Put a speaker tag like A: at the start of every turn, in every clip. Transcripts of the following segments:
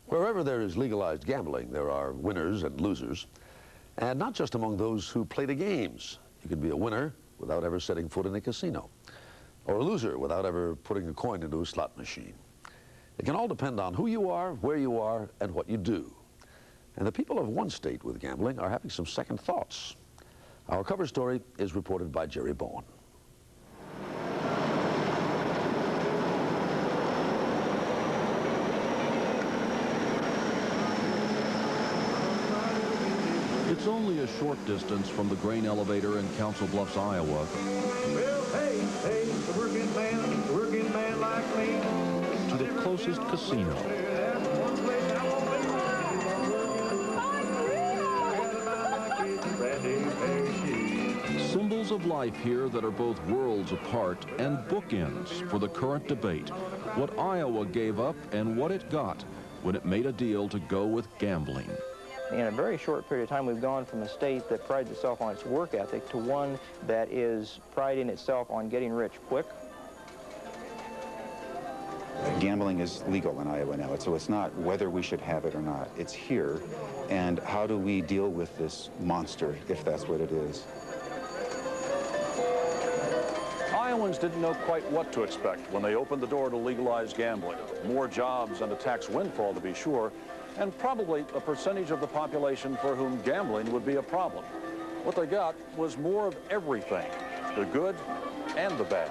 A: Wherever there is legalized gambling, there are winners and losers, and not just among those who play the games. You can be a winner without ever setting foot in a casino, or a loser without ever putting a coin into a slot machine. It can all depend on who you are, where you are, and what you do. And the people of one state with gambling are having some second thoughts. Our cover story is reported by Jerry Bowen.
B: It's only a short distance from the grain elevator in Council Bluffs, Iowa.
C: Well, hey, the working man like me.
B: To the closest casino. Symbols of life here that are both worlds apart and bookends for the current debate. What Iowa gave up and what it got when it made a deal to go with gambling.
D: In a very short period of time, we've gone from a state that prides itself on its work ethic to one that is priding itself on getting rich quick.
E: Gambling is legal in Iowa now, so it's not whether we should have it or not. It's here, and how do we deal with this monster, if that's what it is?
F: Iowans didn't know quite what to expect when they opened the door to legalized gambling. More jobs and a tax windfall, to be sure, and probably a percentage of the population for whom gambling would be a problem. What they got was more of everything, the good and the bad.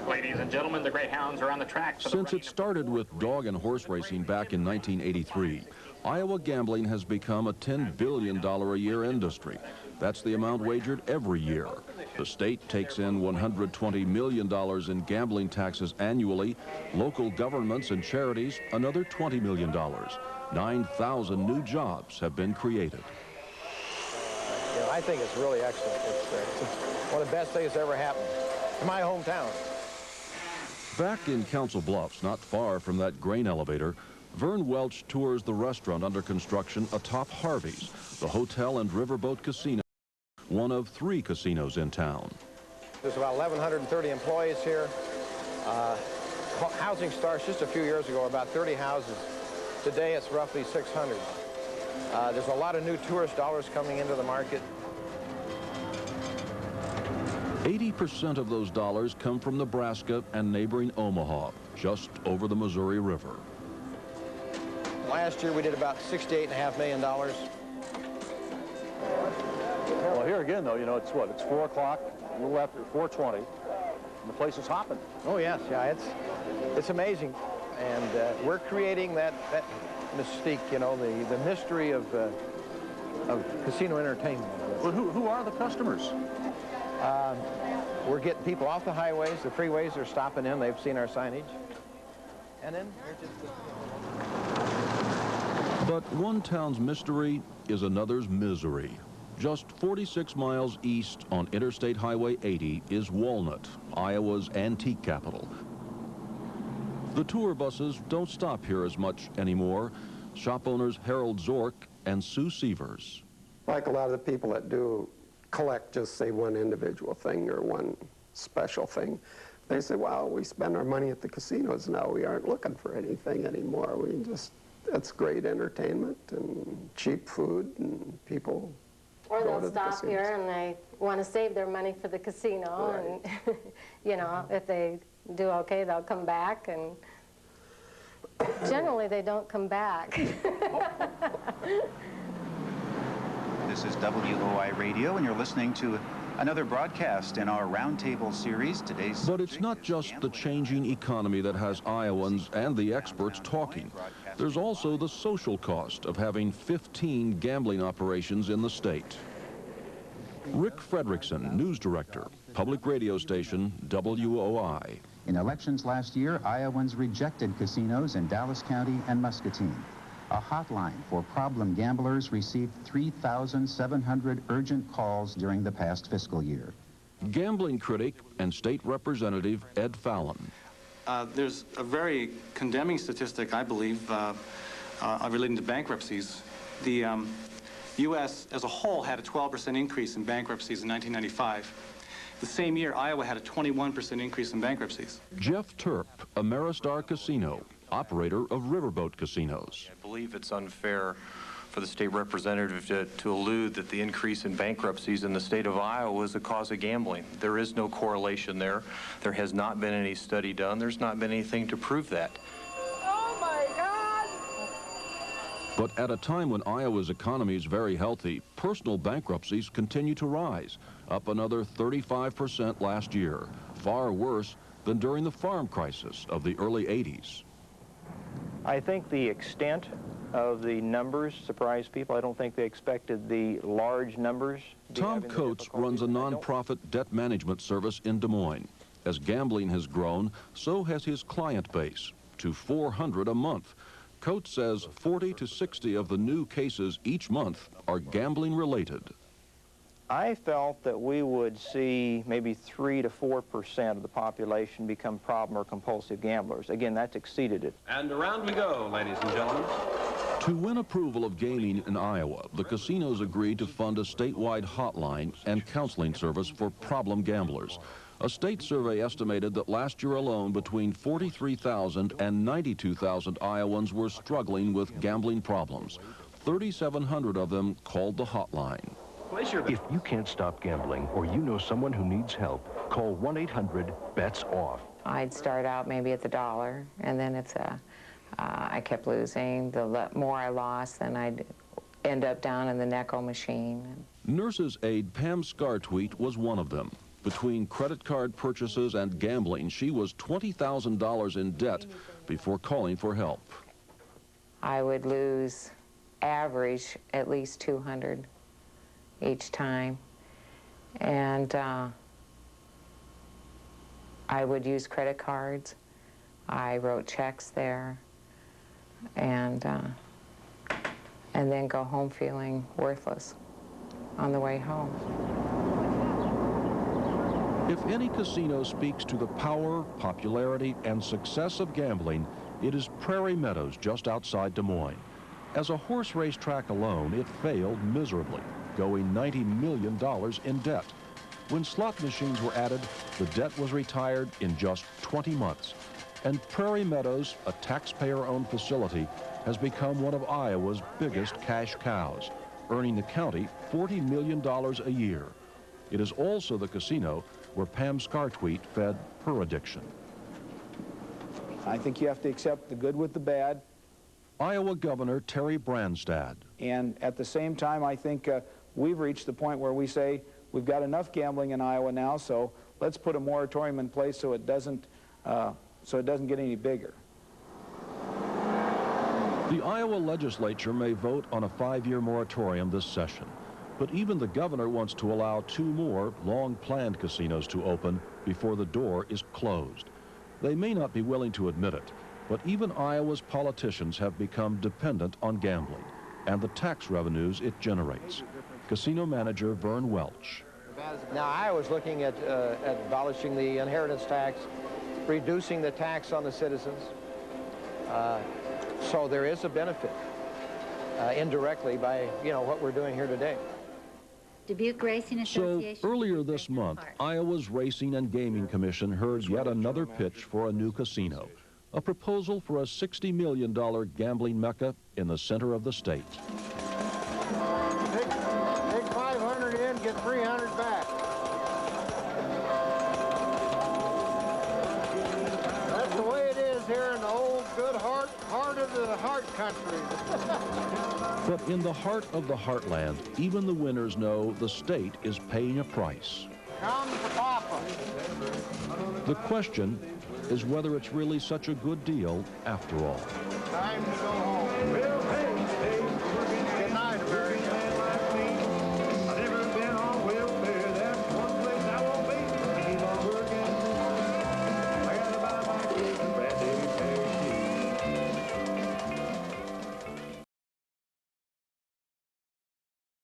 G: Ladies and gentlemen, the Greyhounds are on the track.
B: Since it started with dog and horse racing back in 1983, Iowa gambling has become a $10 billion a year industry. That's the amount wagered every year. The state takes in $120 million in gambling taxes annually. Local governments and charities, another $20 million. 9,000 new jobs have been created.
D: I think it's really excellent. It's one of the best things that ever happened in my hometown.
B: Back in Council Bluffs, not far from that grain elevator, Vern Welch tours the restaurant under construction atop Harvey's, the hotel and riverboat casino, one of 3 casinos in town.
D: There's about 1,130 employees here. Housing starts just a few years ago, about 30 houses. Today it's roughly 600. There's a lot of new tourist dollars coming into the market.
B: 80% of those dollars come from Nebraska and neighboring Omaha, just over the Missouri River.
D: Last year we did about $68.5 million.
F: Well, here again, though, you know, it's what? It's 4 o'clock, a little after 4:20, and the place is hopping.
D: Oh, yes, yeah, it's amazing. And we're creating that mystique, you know, the mystery of casino entertainment.
F: Well, who are the customers?
D: We're getting people off the highways, the freeways, they're stopping in, they've seen our signage. And then they're just...
B: But one town's mystery is another's misery. Just 46 miles east on Interstate Highway 80 is Walnut, Iowa's antique capital. The tour buses don't stop here as much anymore. Shop owners Harold Zork and Sue Sievers.
H: Like a lot of the people that do collect just, say, one individual thing or one special thing, they say, well, we spend our money at the casinos now. We aren't looking for anything anymore. We just, it's great entertainment and cheap food, and people
I: or they'll stop here and they want to save their money for the casino. Right. And, you know, if they do okay, they'll come back, and generally they don't come back.
E: This is WOI Radio, and you're listening to another broadcast in our Roundtable series.
B: But it's not just the changing economy that has Iowans and the experts talking. There's also the social cost of having 15 gambling operations in the state. Rick Fredrickson, news director, public radio station WOI.
J: In elections last year, Iowans rejected casinos in Dallas County and Muscatine. A hotline for problem gamblers received 3,700 urgent calls during the past fiscal year.
B: Gambling critic and state representative Ed Fallon.
K: There's a very condemning statistic, I believe, relating to bankruptcies. The U.S. as a whole had a 12% increase in bankruptcies in 1995. The same year, Iowa had a 21% increase in bankruptcies.
B: Jeff Terp, Ameristar Casino, operator of riverboat casinos.
L: I believe it's unfair for the state representative to allude that the increase in bankruptcies in the state of Iowa is the cause of gambling. There is no correlation there. There has not been any study done. There's not been anything to prove that.
C: Oh, my God!
B: But at a time when Iowa's economy is very healthy, personal bankruptcies continue to rise, up another 35% last year, far worse than during the farm crisis of the early 80s.
D: I think the extent of the numbers surprised people. I don't think they expected the large numbers.
B: Tom Coates runs a nonprofit debt management service in Des Moines. As gambling has grown, so has his client base, to 400 a month. Coates says 40 to 60 of the new cases each month are gambling related.
D: I felt that we would see maybe 3 to 4% of the population become problem or compulsive gamblers. Again, that's exceeded it.
M: And around we go, ladies and gentlemen.
B: To win approval of gaming in Iowa, the casinos agreed to fund a statewide hotline and counseling service for problem gamblers. A state survey estimated that last year alone, between 43,000 and 92,000 Iowans were struggling with gambling problems. 3,700 of them called the hotline.
N: If you can't stop gambling or you know someone who needs help, call 1-800-BETS-OFF.
O: I'd start out maybe at the dollar, and then if I kept losing, the more I lost, then I'd end up down in the Necco machine.
B: Nurse's aide Pam Scartweet was one of them. Between credit card purchases and gambling, she was $20,000 in debt before calling for help.
O: I would lose average at least $200 each time, and I would use credit cards. I wrote checks there, and then go home feeling worthless on the way home.
B: If any casino speaks to the power, popularity, and success of gambling, it is Prairie Meadows just outside Des Moines. As a horse race track alone, it failed miserably, going $90 million in debt. When slot machines were added, the debt was retired in just 20 months. And Prairie Meadows, a taxpayer-owned facility, has become one of Iowa's biggest cash cows, earning the county $40 million a year. It is also the casino where Pam Scartweet fed her addiction.
P: I think you have to accept the good with the bad.
B: Iowa Governor Terry Branstad.
P: And at the same time, I think we've reached the point where we say we've got enough gambling in Iowa now, so let's put a moratorium in place so it doesn't get any bigger.
B: The Iowa legislature may vote on a 5-year moratorium this session, but even the governor wants to allow 2 more long-planned casinos to open before the door is closed. They may not be willing to admit it, but even Iowa's politicians have become dependent on gambling and the tax revenues it generates. Casino manager Vern Welch.
D: Now, I was looking at abolishing the inheritance tax, reducing the tax on the citizens. So there is a benefit indirectly by, what we're doing here today.
Q: Dubuque Racing Association.
B: So earlier this month, Iowa's Racing and Gaming Commission heard yet another pitch for a new casino, a proposal for a $60 million gambling mecca in the center of the state.
C: Take 500 in, get 300 back. That's the way it is here in the old good heart of the heart country.
B: But in the heart of the heartland, even the winners know the state is paying a price.
C: Come to Papa.
B: The question is whether it's really such a good deal after all.
C: Time to go home.